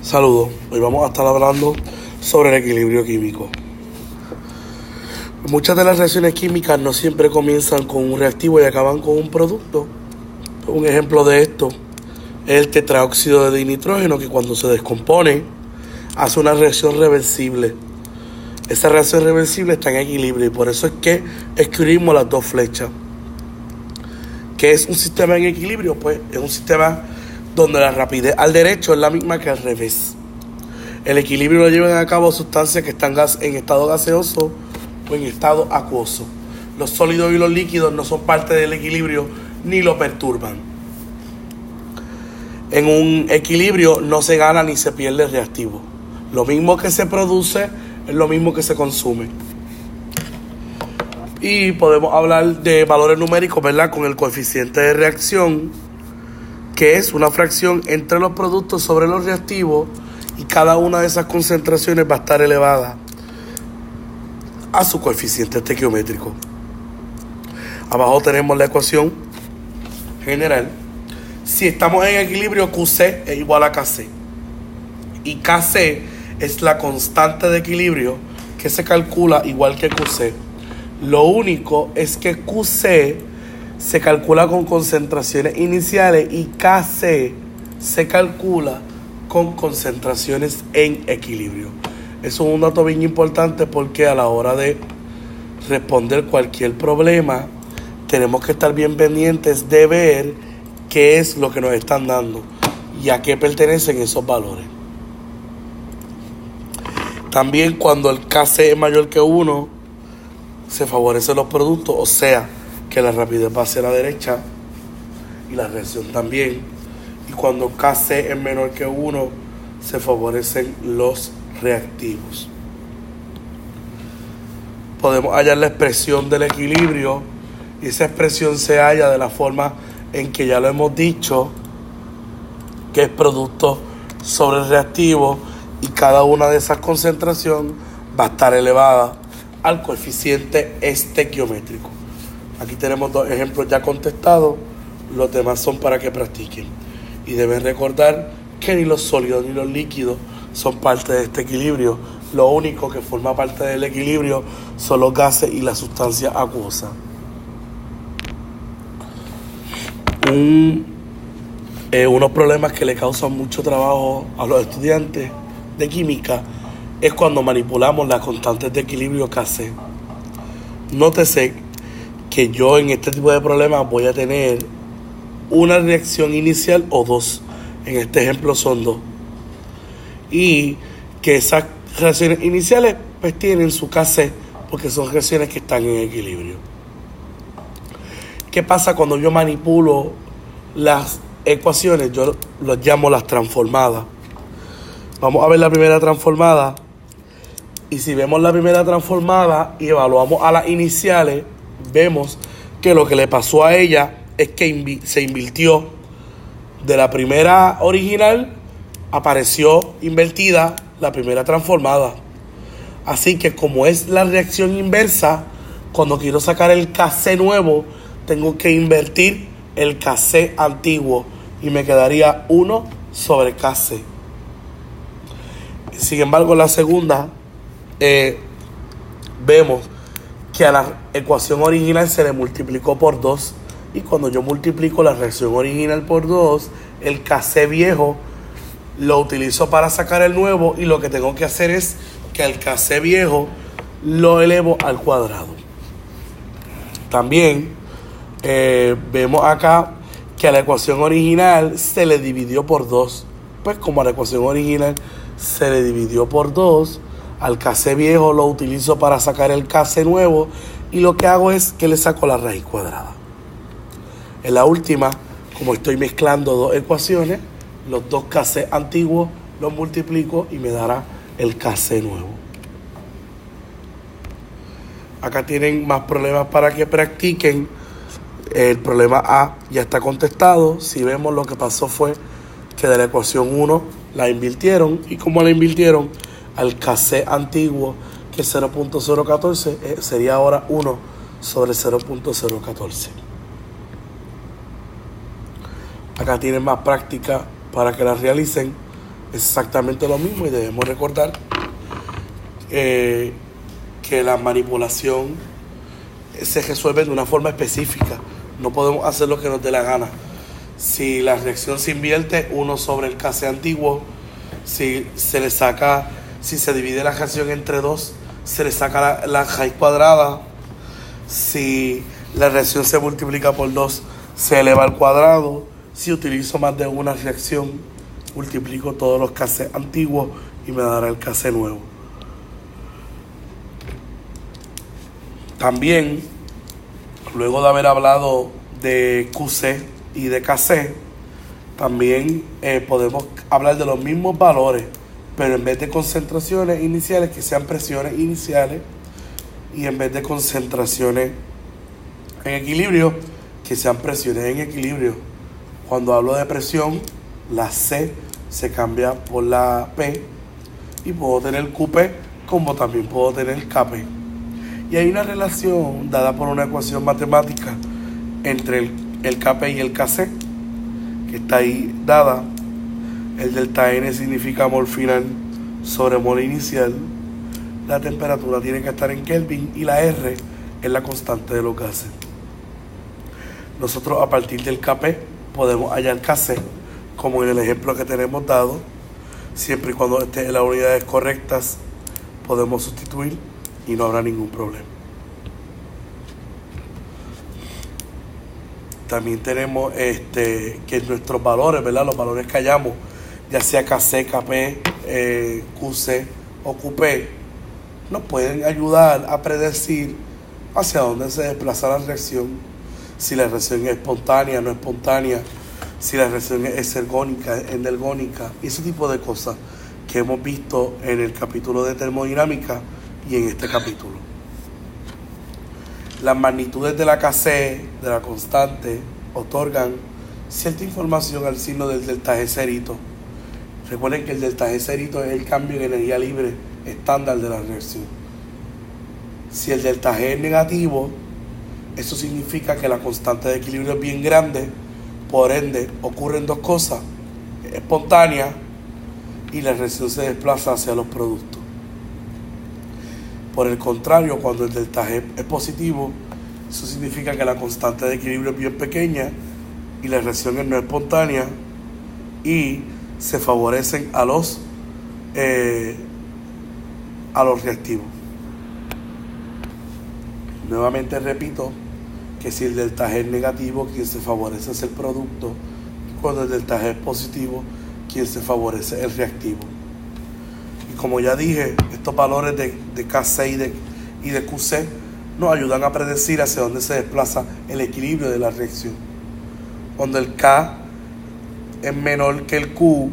Saludos, hoy vamos a estar hablando sobre el equilibrio químico. Muchas de las reacciones químicas no siempre comienzan con un reactivo y acaban con un producto. Un ejemplo de esto es el tetraóxido de dinitrógeno, que cuando se descompone hace una reacción reversible. Esa reacción reversible está en equilibrio y por eso es que escribimos las dos flechas. ¿Qué es un sistema en equilibrio? Pues es un sistema donde la rapidez al derecho es la misma que al revés. El equilibrio lo llevan a cabo sustancias que están en estado gaseoso o en estado acuoso. Los sólidos y los líquidos no son parte del equilibrio ni lo perturban. En un equilibrio no se gana ni se pierde reactivo. Lo mismo que se produce es lo mismo que se consume. Y podemos hablar de valores numéricos, ¿verdad? Con el coeficiente de reacción, que es una fracción entre los productos sobre los reactivos, y cada una de esas concentraciones va a estar elevada a su coeficiente estequiométrico. Abajo tenemos la ecuación general. Si estamos en equilibrio, QC es igual a KC. Y KC es la constante de equilibrio que se calcula igual que QC. Lo único es que QC se calcula con concentraciones iniciales y KC se calcula con concentraciones en equilibrio. Eso es un dato bien importante porque a la hora de responder cualquier problema tenemos que estar bien pendientes de ver qué es lo que nos están dando y a qué pertenecen esos valores. También cuando el KC es mayor que 1, se favorecen los productos, o sea, que la rapidez va hacia la derecha y la reacción también. Y cuando KC es menor que 1, se favorecen los reactivos. Podemos hallar la expresión del equilibrio y esa expresión se halla de la forma en que ya lo hemos dicho, que es producto sobre el reactivo, y cada una de esas concentraciones va a estar elevada al coeficiente estequiométrico. Aquí tenemos dos ejemplos ya contestados, los demás son para que practiquen. Y deben recordar que ni los sólidos ni los líquidos son parte de este equilibrio. Lo único que forma parte del equilibrio son los gases y las sustancias acuosas. Unos problemas que le causan mucho trabajo a los estudiantes de química es cuando manipulamos las constantes de equilibrio KC. Nótese que yo en este tipo de problemas voy a tener una reacción inicial o dos. En este ejemplo son dos. Y que esas reacciones iniciales pues tienen su KC porque son reacciones que están en equilibrio. ¿Qué pasa cuando yo manipulo las ecuaciones? Yo las llamo las transformadas. Vamos a ver la primera transformada. Y si vemos la primera transformada y evaluamos a las iniciales, vemos que lo que le pasó a ella es que se invirtió. De la primera original apareció invertida la primera transformada. Así que como es la reacción inversa, cuando quiero sacar el KC nuevo, tengo que invertir el KC antiguo y me quedaría 1 sobre KC. Sin embargo, en la segunda vemos que a la ecuación original se le multiplicó por 2. Y cuando yo multiplico la reacción original por 2, el KC viejo lo utilizo para sacar el nuevo, y lo que tengo que hacer es que el KC viejo lo elevo al cuadrado. También vemos acá que a la ecuación original se le dividió por 2. Pues como a la ecuación original se le dividió por 2, al KC viejo lo utilizo para sacar el KC nuevo, y lo que hago es que le saco la raíz cuadrada. En la última, como estoy mezclando dos ecuaciones, los dos KC antiguos los multiplico y me dará el KC nuevo. Acá tienen más problemas para que practiquen. El problema A ya está contestado. Si vemos, lo que pasó fue que de la ecuación 1 la invirtieron, y como la invirtieron, al KC antiguo, que es 0.014, sería ahora 1 sobre 0.014. Acá tienen más práctica para que las realicen. Es exactamente lo mismo y debemos recordar que la manipulación se resuelve de una forma específica. No podemos hacer lo que nos dé la gana. Si la reacción se invierte 1 sobre el Kc antiguo, si se divide la reacción entre 2, se le saca la raíz cuadrada. Si la reacción se multiplica por 2, se eleva al cuadrado. Si utilizo más de una reacción, multiplico todos los Kc antiguos y me dará el Kc nuevo. También, luego de haber hablado de QC y de Kc, también podemos hablar de los mismos valores, pero en vez de concentraciones iniciales, que sean presiones iniciales, y en vez de concentraciones en equilibrio, que sean presiones en equilibrio. Cuando hablo de presión, la C se cambia por la P, y puedo tener QP como también puedo tener KP. Y hay una relación dada por una ecuación matemática entre el KP y el KC, que está ahí dada. El delta N significa mol final sobre mol inicial. La temperatura tiene que estar en Kelvin y la R es la constante de los gases. Nosotros a partir del KP podemos hallar KC, como en el ejemplo que tenemos dado. Siempre y cuando esté en las unidades correctas podemos sustituir y no habrá ningún problema. También tenemos que nuestros valores, ¿verdad? Los valores que hallamos, ya sea KC, KP, QC o QP, nos pueden ayudar a predecir hacia dónde se desplaza la reacción, si la reacción es espontánea, no espontánea, si la reacción es exergónica, endergónica, y ese tipo de cosas que hemos visto en el capítulo de termodinámica y en este capítulo. Las magnitudes de la Kc, de la constante, otorgan cierta información al signo del delta G cerito. Recuerden que el delta G cerito es el cambio en energía libre estándar de la reacción. Si el delta G es negativo, eso significa que la constante de equilibrio es bien grande, por ende ocurren dos cosas: espontánea, y la reacción se desplaza hacia los productos. Por el contrario, cuando el delta G es positivo, eso significa que la constante de equilibrio es bien pequeña y la reacción es no espontánea, y se favorecen a los reactivos. Nuevamente repito que si el delta G es negativo, quien se favorece es el producto, y cuando el delta G es positivo, quien se favorece es el reactivo. Y como ya dije, estos valores de Kc y de QC nos ayudan a predecir hacia dónde se desplaza el equilibrio de la reacción. Cuando el K es menor que el Q,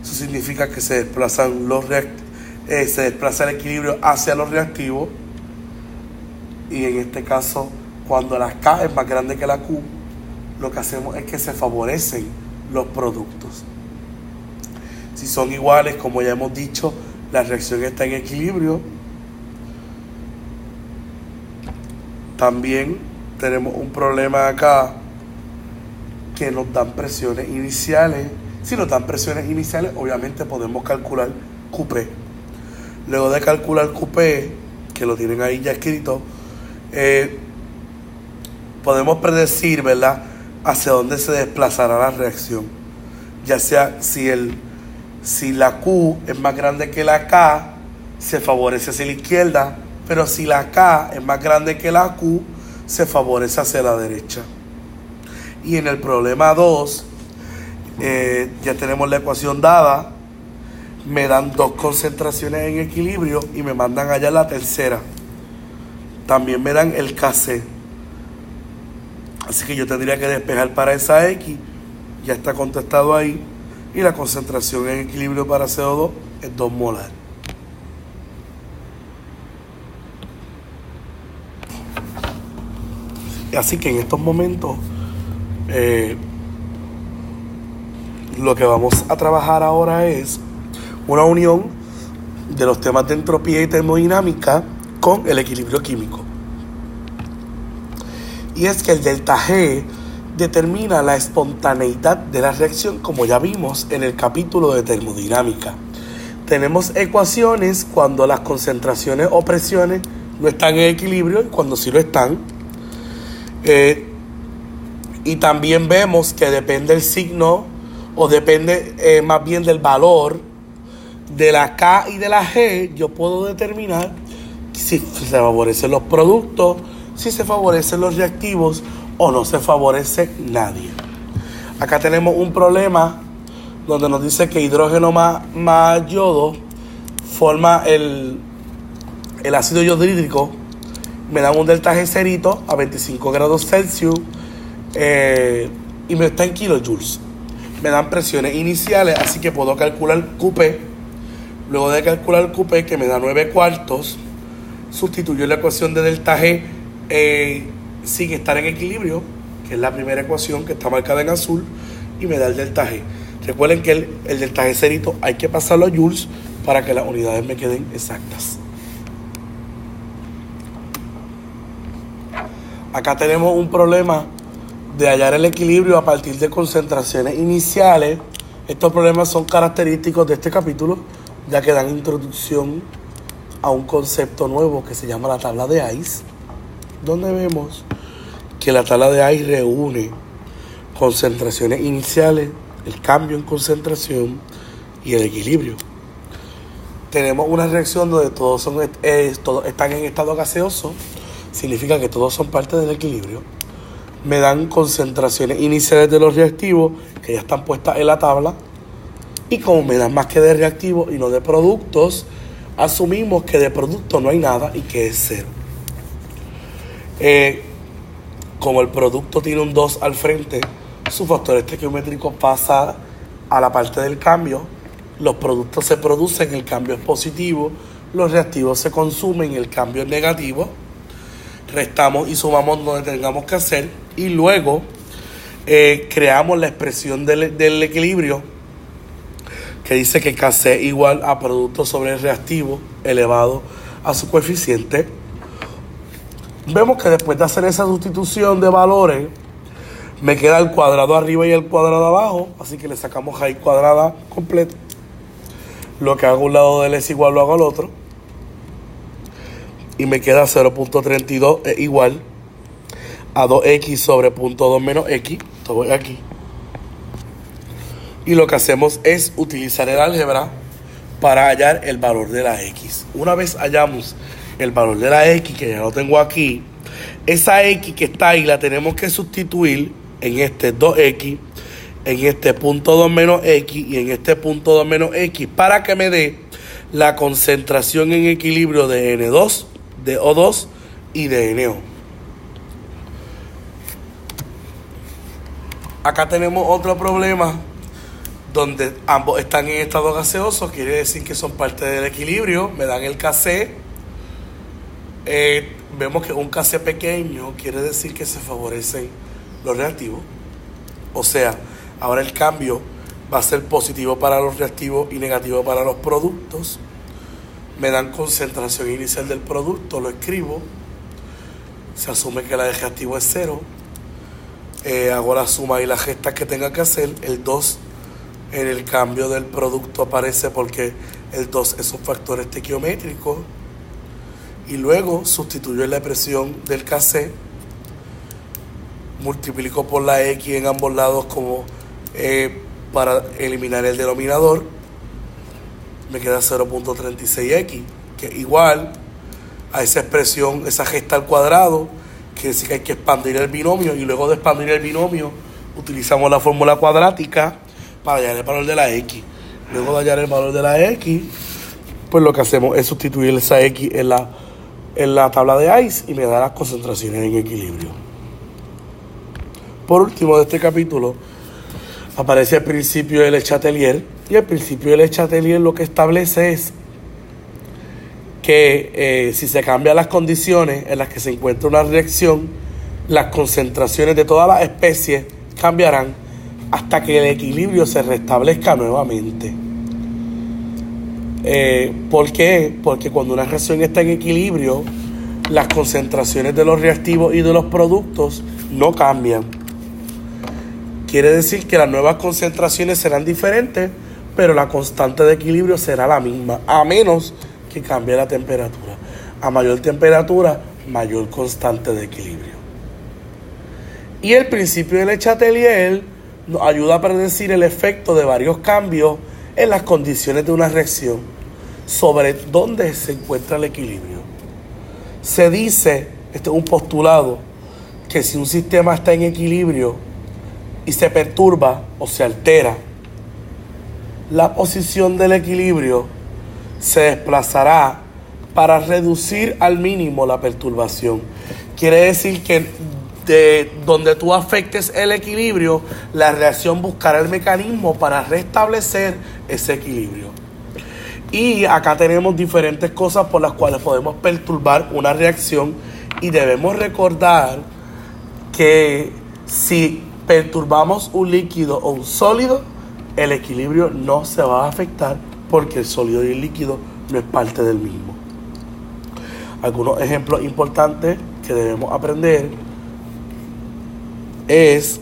eso significa que se desplaza el equilibrio hacia los reactivos, y en este caso, cuando la K es más grande que la Q, lo que hacemos es que se favorecen los productos. Si son iguales, como ya hemos dicho, la reacción está en equilibrio. También tenemos un problema acá, que nos dan presiones iniciales. Si nos dan presiones iniciales, obviamente podemos calcular QP. Luego de calcular QP, que lo tienen ahí ya escrito, podemos predecir, ¿verdad?, hacia dónde se desplazará la reacción. Ya sea si la Q es más grande que la K, se favorece hacia la izquierda, pero si la K es más grande que la Q, se favorece hacia la derecha. Y en el problema 2, ya tenemos la ecuación dada, me dan dos concentraciones en equilibrio y me mandan allá la tercera. También me dan el Kc. Así que yo tendría que despejar para esa X, ya está contestado ahí, y la concentración en equilibrio para CO2 es 2 molar. Así que en estos momentos lo que vamos a trabajar ahora es una unión de los temas de entropía y termodinámica con el equilibrio químico. Y es que el delta G determina la espontaneidad de la reacción, como ya vimos en el capítulo de termodinámica. Tenemos ecuaciones cuando las concentraciones o presiones no están en equilibrio y cuando sí lo están. Y también vemos que depende el signo o depende más bien del valor de la K y de la G. Yo puedo determinar si se favorecen los productos, si se favorecen los reactivos o no se favorece nadie. Acá tenemos un problema donde nos dice que hidrógeno más yodo forma el ácido yodhídrico. Me dan un delta G cerito a 25 grados Celsius y me está en kilojoules. Me dan presiones iniciales, así que puedo calcular QP. Luego de calcular QP, que me da 9 cuartos, sustituyo la ecuación de delta G sin estar en equilibrio, que es la primera ecuación que está marcada en azul, y me da el delta G. Recuerden que el delta G cerito hay que pasarlo a joules para que las unidades me queden exactas. Acá tenemos un problema de hallar el equilibrio a partir de concentraciones iniciales. Estos problemas son característicos de este capítulo, ya que dan introducción a un concepto nuevo que se llama la tabla de Ice, donde vemos que la tabla de Ice reúne concentraciones iniciales, el cambio en concentración y el equilibrio. Tenemos una reacción donde todos están en estado gaseoso, significa que todos son parte del equilibrio. Me dan concentraciones iniciales de los reactivos que ya están puestas en la tabla, y como me dan más que de reactivos y no de productos, asumimos que de producto no hay nada y que es cero. Como el producto tiene un 2 al frente, su factor estequiométrico pasa a la parte del cambio. Los productos se producen, el cambio es positivo. Los reactivos se consumen, el cambio es negativo. Restamos y sumamos donde tengamos que hacer. Y luego creamos la expresión del equilibrio, que dice que Kc igual a producto sobre el reactivo elevado a su coeficiente. Vemos que después de hacer esa sustitución de valores, me queda el cuadrado arriba y el cuadrado abajo, así que le sacamos raíz cuadrada completa. Lo que hago a un lado de él es igual, lo hago al otro. Y me queda 0.32 es igual a 2x sobre 0.2 menos x. Esto voy aquí. Y lo que hacemos es utilizar el álgebra para hallar el valor de la x. Una vez hallamos el valor de la x, que ya lo tengo aquí, esa x que está ahí la tenemos que sustituir en este 2x, en este 0.2 menos x y en este 0.2 menos x, para que me dé la concentración en equilibrio de N2, de O2 y de NO. Acá tenemos otro problema donde ambos están en estado gaseoso, quiere decir que son parte del equilibrio. Me dan el Kc. Vemos que un Kc pequeño quiere decir que se favorecen los reactivos. O sea, ahora el cambio va a ser positivo para los reactivos y negativo para los productos. Me dan concentración inicial del producto, lo escribo. Se asume que la de reactivo es 0. Hago la suma y la gesta que tenga que hacer. El 2 en el cambio del producto aparece porque el 2 es un factor estequiométrico. Y luego sustituyo la expresión del Kc, multiplico por la x en ambos lados como para eliminar el denominador. Me queda 0.36x, que igual a esa expresión, esa gesta al cuadrado, quiere decir que hay que expandir el binomio, y luego de expandir el binomio utilizamos la fórmula cuadrática para hallar el valor de la x. Luego de hallar el valor de la x, pues lo que hacemos es sustituir esa x en la tabla de Ice y me da las concentraciones en equilibrio. Por último de este capítulo aparece el principio de Le Chatelier, y el principio de Le Chatelier lo que establece es que si se cambian las condiciones en las que se encuentra una reacción, las concentraciones de todas las especies cambiarán hasta que el equilibrio se restablezca nuevamente. ¿Por qué? Porque cuando una reacción está en equilibrio, las concentraciones de los reactivos y de los productos no cambian. Quiere decir que las nuevas concentraciones serán diferentes, pero la constante de equilibrio será la misma, a menos que cambie la temperatura. A mayor temperatura, mayor constante de equilibrio. Y el principio de Le Chatelier nos ayuda a predecir el efecto de varios cambios en las condiciones de una reacción sobre dónde se encuentra el equilibrio. Se dice, este es un postulado, que si un sistema está en equilibrio y se perturba o se altera, la posición del equilibrio se desplazará para reducir al mínimo la perturbación. Quiere decir que de donde tú afectes el equilibrio, la reacción buscará el mecanismo para restablecer ese equilibrio. Y acá tenemos diferentes cosas por las cuales podemos perturbar una reacción, y debemos recordar que si perturbamos un líquido o un sólido, el equilibrio no se va a afectar porque el sólido y el líquido no es parte del mismo. Algunos ejemplos importantes que debemos aprender es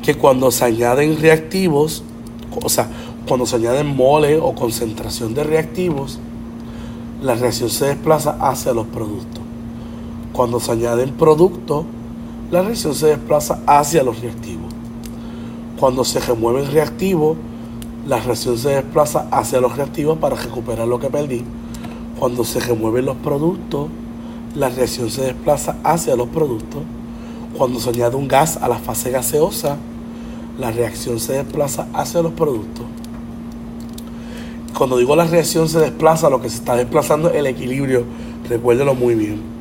que cuando se añaden reactivos, o sea, cuando se añaden mole o concentración de reactivos, la reacción se desplaza hacia los productos. Cuando se añaden productos, la reacción se desplaza hacia los reactivos. Cuando se remueven reactivos, la reacción se desplaza hacia los reactivos para recuperar lo que perdí. Cuando se remueven los productos, la reacción se desplaza hacia los productos. Cuando se añade un gas a la fase gaseosa, la reacción se desplaza hacia los productos. Cuando digo la reacción se desplaza, lo que se está desplazando es el equilibrio. Recuérdenlo muy bien.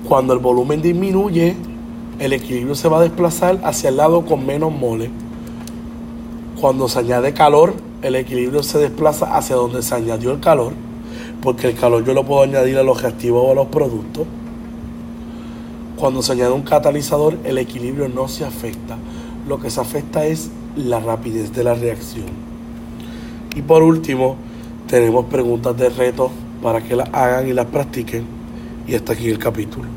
Cuando el volumen disminuye, el equilibrio se va a desplazar hacia el lado con menos mole. Cuando se añade calor, el equilibrio se desplaza hacia donde se añadió el calor, porque el calor yo lo puedo añadir a los reactivos o a los productos. Cuando se añade un catalizador, el equilibrio no se afecta. Lo que se afecta es la rapidez de la reacción. Y por último, tenemos preguntas de reto para que las hagan y las practiquen. Y hasta aquí el capítulo.